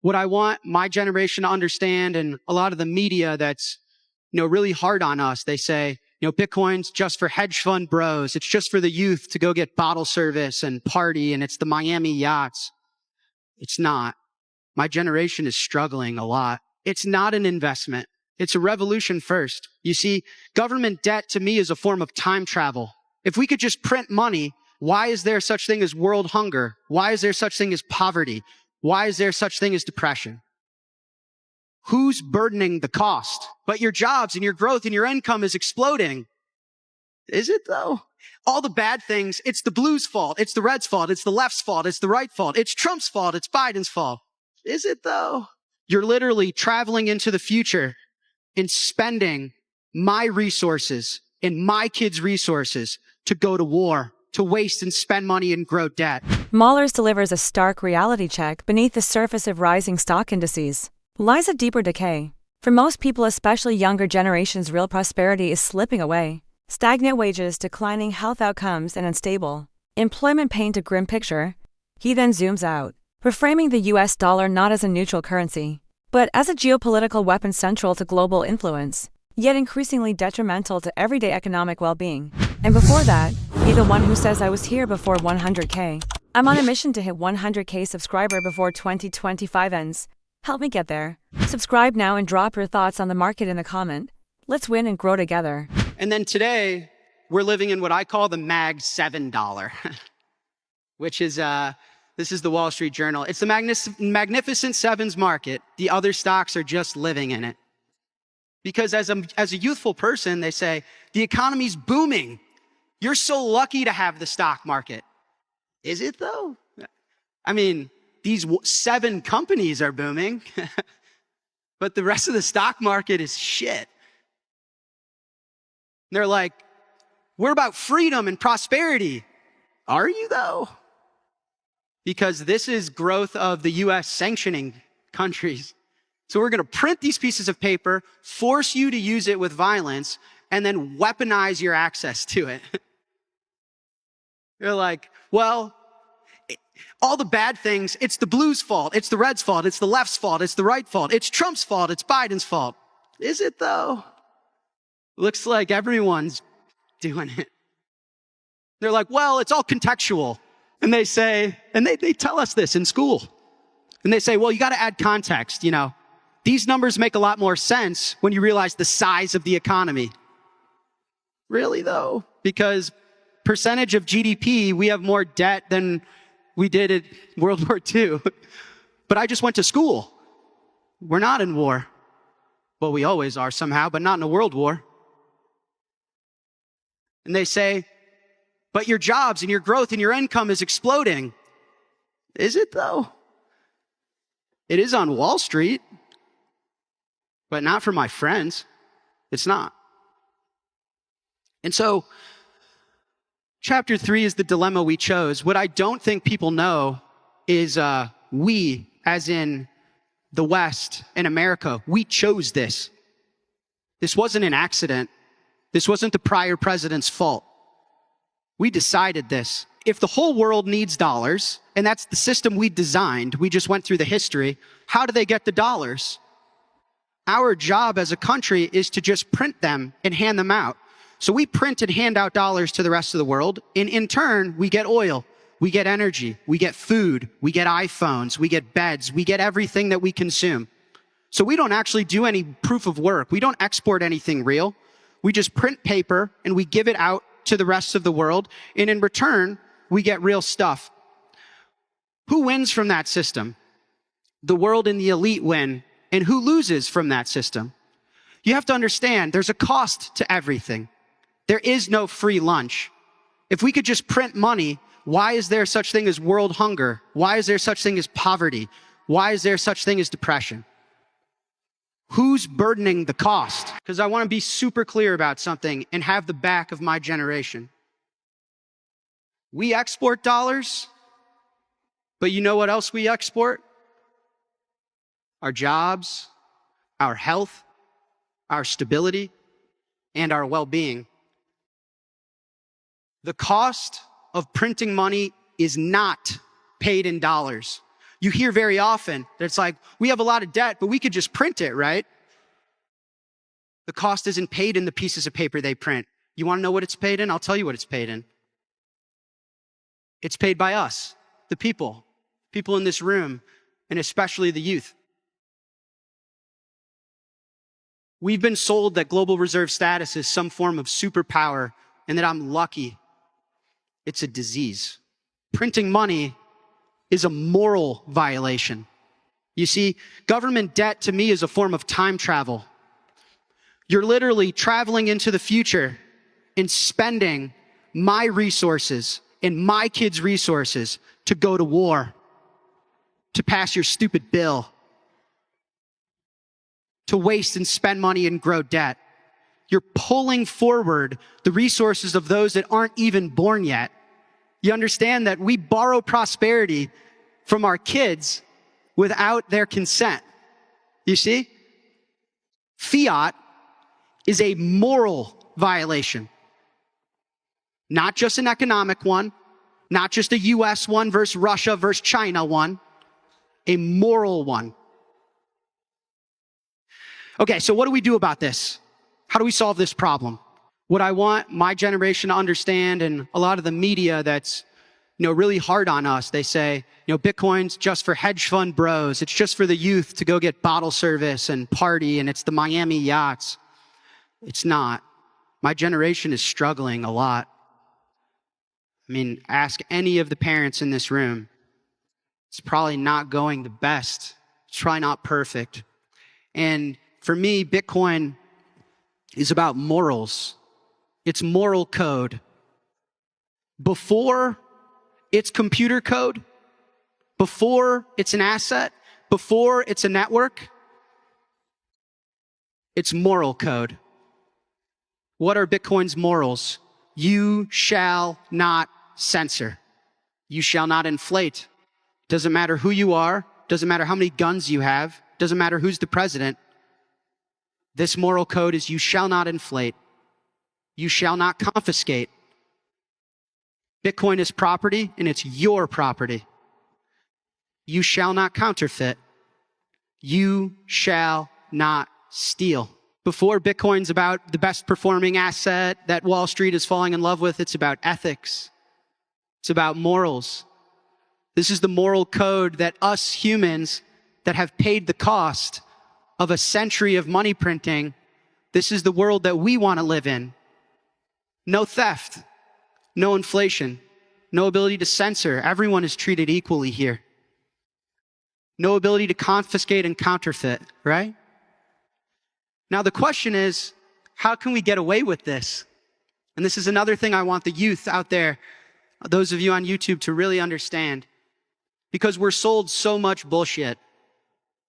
What I want my generation to understand, and a lot of the media that's, really hard on us, they say, Bitcoin's just for hedge fund bros. It's just for the youth to go get bottle service and party, and it's the Miami yachts. It's not. My generation is struggling a lot. It's not an investment. It's a revolution first. You see, government debt to me is a form of time travel. If we could just print money, why is there such thing as world hunger? Why is there such thing as poverty? Why is there such thing as depression? Who's burdening the cost? But your jobs and your growth and your income is exploding. Is it though? All the bad things, it's the blues' fault. It's the Reds' fault. It's the left's fault. It's the right fault. It's Trump's fault. It's Biden's fault. Is it though? You're literally traveling into the future and spending my resources and my kids' resources to go to war, to waste and spend money and grow debt. Millionaire delivers a stark reality check beneath the surface of rising stock indices. Lies a deeper decay. For most people, especially younger generations, real prosperity is slipping away. Stagnant wages, declining health outcomes, and unstable employment paint a grim picture. He then zooms out, reframing the US dollar not as a neutral currency, but as a geopolitical weapon central to global influence, yet increasingly detrimental to everyday economic well-being. And before that, be the one who says I was here before 100K. I'm on a mission to hit 100K subscriber before 2025 ends. Help me get there. Subscribe now and drop your thoughts on the market in the comment. Let's win and grow together. And then today, we're living in what I call the Mag $7, which is, this is the Wall Street Journal. It's the Magnificent Sevens market. The other stocks are just living in it. Because as a youthful person, they say, the economy's booming. You're so lucky to have the stock market. Is it though? I mean, these 7 companies are booming, but the rest of the stock market is shit. They're like, we're about freedom and prosperity. Are you though? Because this is growth of the US sanctioning countries. So we're going to print these pieces of paper, force you to use it with violence, and then weaponize your access to it. You're like, well, all the bad things, it's the blues' fault. It's the Reds' fault. It's the left's fault. It's the right fault. It's Trump's fault. It's Biden's fault. Is it though? Looks like everyone's doing it. They're like, well, it's all contextual. And they say, and they tell us this in school. And they say, well, you got to add context, These numbers make a lot more sense when you realize the size of the economy. Really though? Because percentage of GDP, we have more debt than we did at World War II. But I just went to school. We're not in war. Well, we always are somehow, but not in a world war. And they say, but your jobs and your growth and your income is exploding. Is it though? It is on Wall Street, but not for my friends. It's not. And so, chapter 3 is the dilemma we chose. What I don't think people know is we, as in the West and America, we chose this. This wasn't an accident. This wasn't the prior president's fault. We decided this. If the whole world needs dollars, and that's the system we designed, we just went through the history, how do they get the dollars? Our job as a country is to just print them and hand them out. So we print and hand out dollars to the rest of the world, and in turn, we get oil, we get energy, we get food, we get iPhones, we get beds, we get everything that we consume. So we don't actually do any proof of work. We don't export anything real. We just print paper and we give it out to the rest of the world, and in return, we get real stuff. Who wins from that system? The world and the elite win, and who loses from that system? You have to understand, there's a cost to everything. There is no free lunch. If we could just print money, why is there such thing as world hunger? Why is there such thing as poverty? Why is there such thing as depression? Who's burdening the cost? Because I want to be super clear about something and have the back of my generation. We export dollars, but you know what else we export? Our jobs, our health, our stability, and our well-being. The cost of printing money is not paid in dollars. You hear very often that it's like, we have a lot of debt, but we could just print it, right? The cost isn't paid in the pieces of paper they print. You want to know what it's paid in? I'll tell you what it's paid in. It's paid by us, the people in this room, and especially the youth. We've been sold that global reserve status is some form of superpower and that I'm lucky. It's a disease. Printing money is a moral violation. You see, government debt to me is a form of time travel. You're literally traveling into the future and spending my resources and my kids' resources to go to war, to pass your stupid bill, to waste and spend money and grow debt. You're pulling forward the resources of those that aren't even born yet. You understand that we borrow prosperity from our kids without their consent. You see? Fiat is a moral violation. Not just an economic one, not just a US one versus Russia versus China one, a moral one. Okay, so what do we do about this? How do we solve this problem? What I want my generation to understand, and a lot of the media that's, really hard on us, they say, Bitcoin's just for hedge fund bros. It's just for the youth to go get bottle service and party, and it's the Miami yachts. It's not. My generation is struggling a lot. Ask any of the parents in this room. It's probably not going the best. It's probably not perfect. And for me, Bitcoin is about morals. It's moral code. Before it's computer code, before it's an asset, before it's a network, it's moral code. What are Bitcoin's morals? You shall not censor. You shall not inflate. Doesn't matter who you are, doesn't matter how many guns you have, doesn't matter who's the president. This moral code is you shall not inflate. You shall not confiscate. Bitcoin is property, and it's your property. You shall not counterfeit. You shall not steal. Before Bitcoin's about the best performing asset that Wall Street is falling in love with, it's about ethics. It's about morals. This is the moral code that us humans that have paid the cost of a century of money printing, this is the world that we want to live in. No theft, no inflation, no ability to censor. Everyone is treated equally here. No ability to confiscate and counterfeit, right? Now the question is, how can we get away with this? And this is another thing I want the youth out there, those of you on YouTube, to really understand. Because we're sold so much bullshit.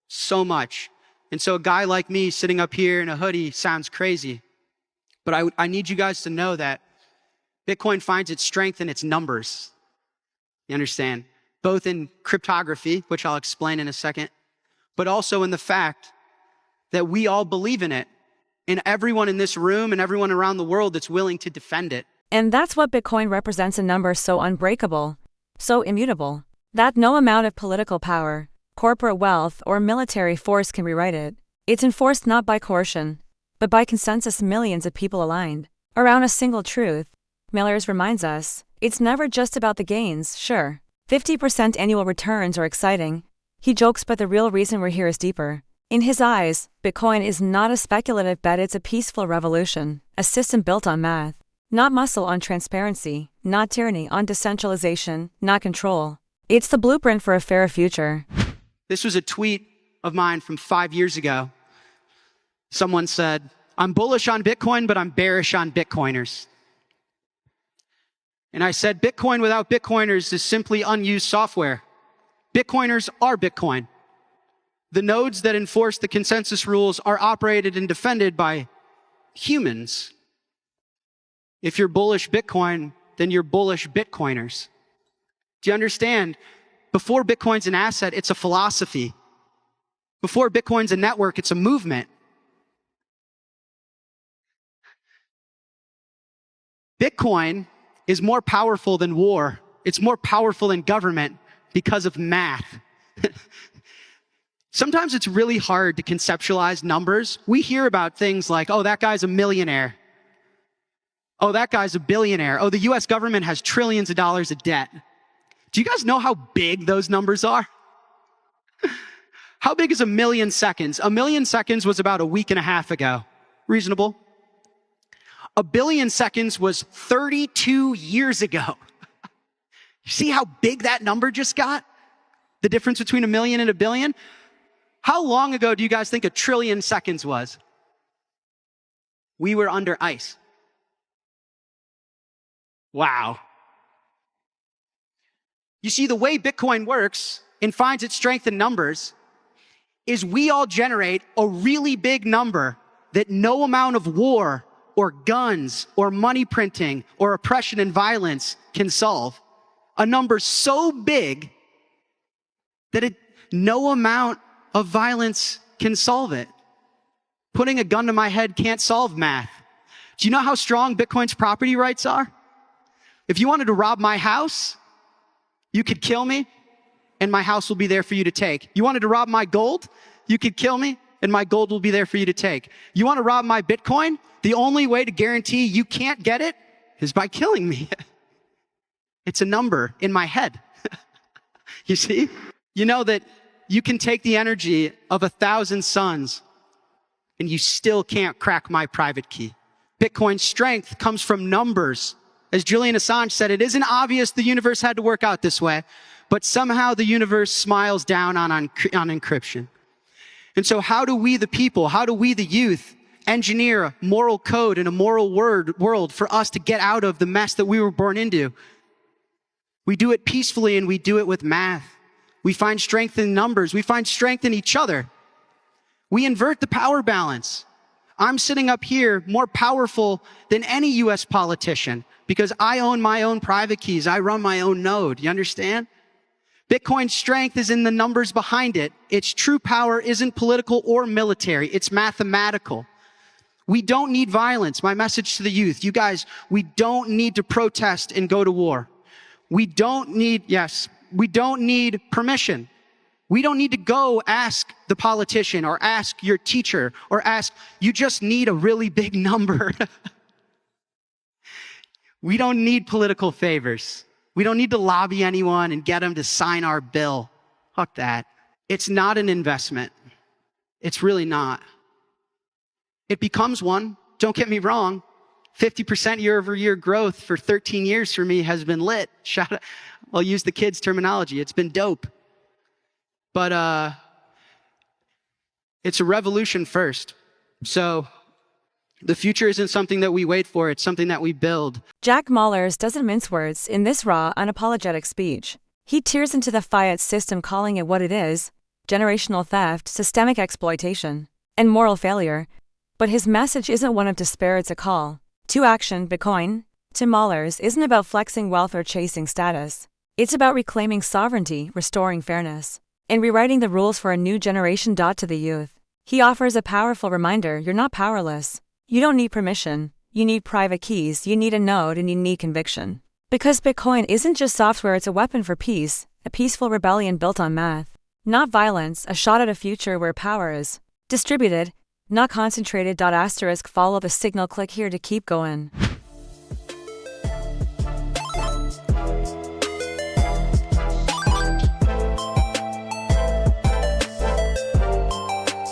So much. And so a guy like me sitting up here in a hoodie sounds crazy. But I need you guys to know that Bitcoin finds its strength in its numbers. You understand? Both in cryptography, which I'll explain in a second, but also in the fact that we all believe in it. And everyone in this room and everyone around the world that's willing to defend it. And that's what Bitcoin represents, a number so unbreakable, so immutable, that no amount of political power, corporate wealth, or military force can rewrite it. It's enforced not by coercion, but by consensus, millions of people aligned around a single truth. Millers reminds us, it's never just about the gains, sure. 50% annual returns are exciting. He jokes, but the real reason we're here is deeper. In his eyes, Bitcoin is not a speculative bet, it's a peaceful revolution, a system built on math. Not muscle, on transparency, not tyranny, on decentralization, not control. It's the blueprint for a fairer future. This was a tweet of mine from 5 years ago. Someone said, I'm bullish on Bitcoin, but I'm bearish on Bitcoiners. And I said, Bitcoin without Bitcoiners is simply unused software. Bitcoiners are Bitcoin. The nodes that enforce the consensus rules are operated and defended by humans. If you're bullish Bitcoin, then you're bullish Bitcoiners. Do you understand? Before Bitcoin's an asset, it's a philosophy. Before Bitcoin's a network, it's a movement. Bitcoin is more powerful than war. It's more powerful than government because of math. Sometimes it's really hard to conceptualize numbers. We hear about things like, oh, that guy's a millionaire. Oh, that guy's a billionaire. Oh, the US government has trillions of dollars of debt. Do you guys know how big those numbers are? How big is 1,000,000 seconds? 1,000,000 seconds was about a week and a half ago. Reasonable. 1,000,000,000 seconds was 32 years ago. You see how big that number just got? The difference between 1,000,000 and 1,000,000,000? How long ago do you guys think 1,000,000,000,000 seconds was? We were under ice. Wow. You see, the way Bitcoin works and finds its strength in numbers is we all generate a really big number that no amount of war or guns or money printing or oppression and violence can solve. A number so big that no amount of violence can solve it. Putting a gun to my head can't solve math. Do you know how strong Bitcoin's property rights are? If you wanted to rob my house, you could kill me and my house will be there for you to take. You wanted to rob my gold, you could kill me and my gold will be there for you to take. You want to rob my Bitcoin? The only way to guarantee you can't get it is by killing me. It's a number in my head. You see? You know that you can take the energy of 1,000 suns and you still can't crack my private key. Bitcoin's strength comes from numbers. As Julian Assange said, it isn't obvious the universe had to work out this way, but somehow the universe smiles down on encryption. And so how do we, the people, how do we, the youth, engineer a moral code and a moral world for us to get out of the mess that we were born into? We do it peacefully and we do it with math. We find strength in numbers. We find strength in each other. We invert the power balance. I'm sitting up here more powerful than any US politician because I own my own private keys. I run my own node. You understand? Bitcoin's strength is in the numbers behind it. Its true power isn't political or military. It's mathematical. We don't need violence. My message to the youth, you guys, we don't need to protest and go to war. We don't need permission. We don't need to go ask the politician or ask your teacher or you just need a really big number. We don't need political favors. We don't need to lobby anyone and get them to sign our bill. Fuck that. It's not an investment. It's really not. It becomes one. Don't get me wrong. 50% year-over-year growth for 13 years for me has been lit. I'll use the kids' terminology. It's been dope. But it's a revolution first. So the future isn't something that we wait for. It's something that we build. Jack Mallers doesn't mince words in this raw, unapologetic speech. He tears into the Fiat system, calling it what it is: generational theft, systemic exploitation, and moral failure. But his message isn't one of despair, it's a call to action. Bitcoin, to Mallers, isn't about flexing wealth or chasing status. It's about reclaiming sovereignty, restoring fairness, and rewriting the rules for a new generation. To the youth, he offers a powerful reminder: you're not powerless. You don't need permission. You need private keys, you need a node, and you need conviction. Because Bitcoin isn't just software, it's a weapon for peace, a peaceful rebellion built on math, not violence, a shot at a future where power is distributed, not concentrated. Follow the signal, click here to keep going.